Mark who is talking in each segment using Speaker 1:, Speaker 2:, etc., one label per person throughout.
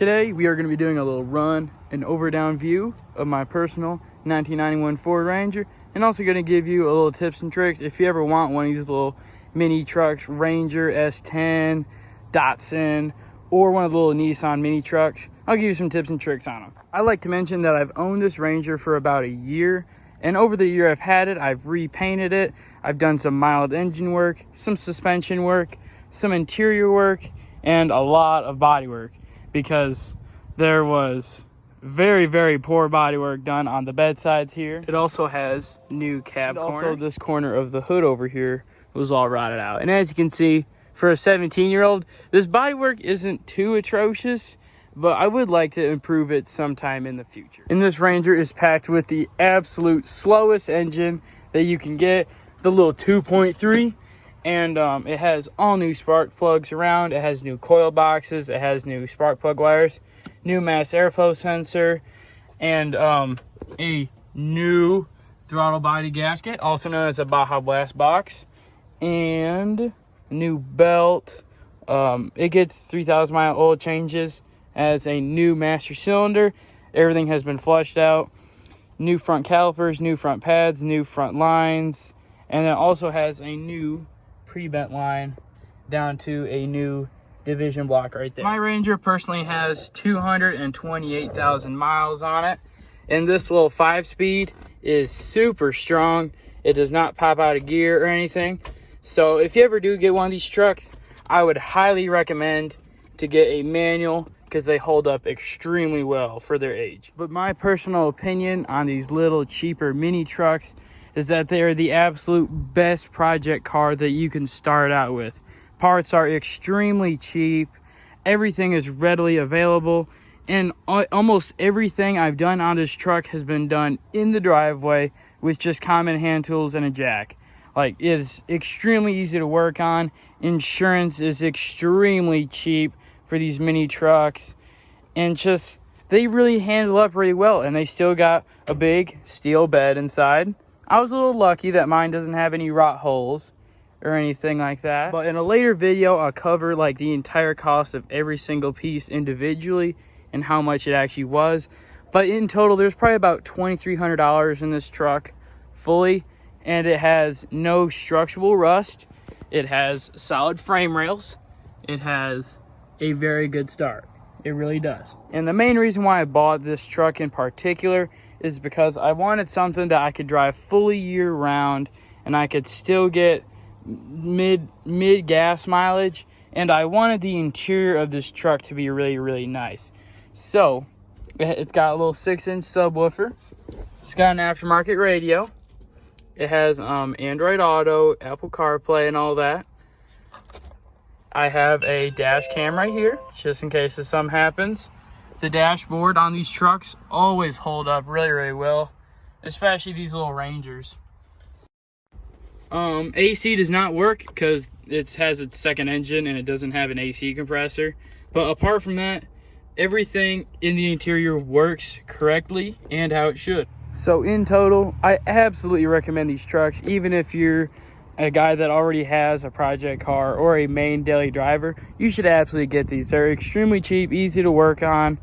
Speaker 1: Today we are going to be doing a little run and over down view of my personal 1991 Ford Ranger, and also going to give you a little tips and tricks if you ever want one of these little mini trucks, Ranger, S10, Datsun, or one of the little Nissan mini trucks. I'll give you some tips and tricks on them. I like to mention that I've owned this Ranger for about a year, and over the year I've had it, I've repainted it, I've done some mild engine work, some suspension work, some interior work, and a lot of body work, because there was very poor body work done on the bedsides here. It also has new cab corners. Also, this corner of the hood over here was all rotted out. And as you can see, for a 17-year-old, this body work isn't too atrocious, but I would like to improve it sometime in the future. And this Ranger is packed with the absolute slowest engine that you can get, the little 2.3. And it has all new spark plugs around. It has new coil boxes. It has new spark plug wires, new mass airflow sensor, and a new throttle body gasket, also known as a Baja Blast box, and a new belt. It gets 3,000 mile oil changes, as a new master cylinder. Everything has been flushed out. New front calipers, new front pads, new front lines, and it also has a new pre-bent line down to a new division block right there. My Ranger personally has 228,000 miles on it, and this little 5-speed is super strong. It does not pop out of gear or anything. So if you ever do get one of these trucks, I would highly recommend to get a manual, because they hold up extremely well for their age. But my personal opinion on these little cheaper mini trucks is that they are the absolute best project car that you can start out with. Parts are extremely cheap, everything is readily available, and almost everything I've done on this truck has been done in the driveway with just common hand tools and a jack. Like, it is extremely easy to work on. Insurance is extremely cheap for these mini trucks, and just they really handle up really well, and they still got a big steel bed inside. I was a little lucky that mine doesn't have any rot holes or anything like that. But in a later video, I'll cover like the entire cost of every single piece individually and how much it actually was. But in total, there's probably about $2,300 in this truck fully, and it has no structural rust. It has solid frame rails. It has a very good start. It really does. And the main reason why I bought this truck in particular is because I wanted something that I could drive fully year round, and I could still get mid gas mileage, and I wanted the interior of this truck to be really nice. So it's got a little 6-inch subwoofer. It's got an aftermarket radio. It has Android Auto, Apple CarPlay, and all that. I have a dash cam right here, just in case if something happens. The dashboard on these trucks always hold up really well, especially these little Rangers. AC does not work because it has its second engine and it doesn't have an AC compressor. But apart from that, everything in the interior works correctly and how it should. So in total, I absolutely recommend these trucks, even if you're a guy that already has a project car or a main daily driver. You should absolutely get these. They're extremely cheap, easy to work on.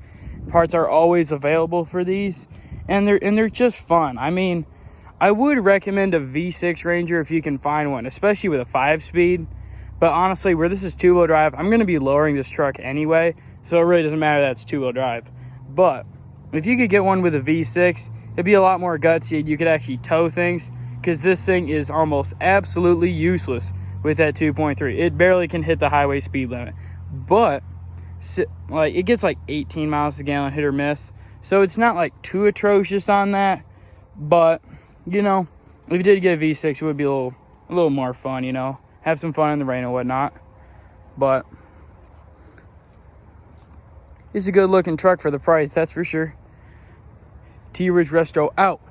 Speaker 1: Parts are always available for these, and they're just fun. I mean, I would recommend a V6 Ranger if you can find one, especially with a 5-speed. But honestly, where this is two-wheel drive, I'm going to be lowering this truck anyway, so it really doesn't matter that it's two-wheel drive. But if you could get one with a V6, it'd be a lot more gutsy. You could actually tow things, because this thing is almost absolutely useless with that 2.3. It barely can hit the highway speed limit, but like it gets like 18 miles a gallon, hit or miss. So it's not like too atrocious on that, but you know, if you did get a V6, it would be a little more fun, you know, have some fun in the rain and whatnot. But it's a good looking truck for the price, that's for sure. T-Rich-Resto out.